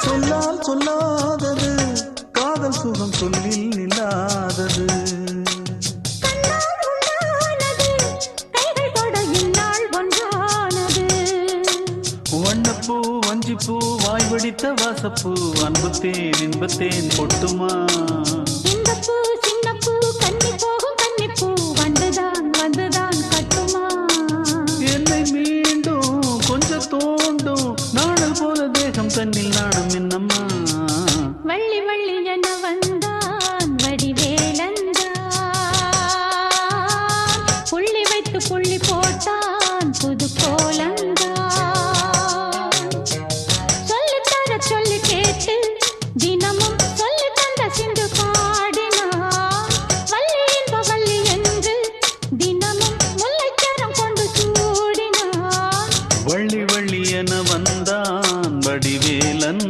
சொல்லால் சொல்லாதது காதல் சுகம் சொல்லில் நில்லாதது. வண்ணப்பூ வஞ்சிப்பூ வாய் வடித்த வாசப்பூ அன்புத்தேன் இன்பத்தேன் பொட்டுமா. இந்த பூ சின்ன பூ கன்னி போகும் கன்னிப்பூ வந்துதான் வந்துதான் கட்டுமா. என்னை மீண்டும் கொஞ்சம் தோண்டும் நாடல் போல தேகம் தன்னில் நாணம் என்னம்மா. வள்ளி வள்ளி என வந்தான் வடிவேலந்தான் புள்ளி வைத்து புள்ளி போட்டான் புது கோலந்தான். சொல்லி கேட்டு தினமும் சொல்லி தந்த சிந்து பாடினான் வள்ளி இன்ப வள்ளி என்று தினமும் முல்லைக்கரம் கொண்டு சூடினான். வள்ளி வள்ளி என வந்தான் வடிவேலன்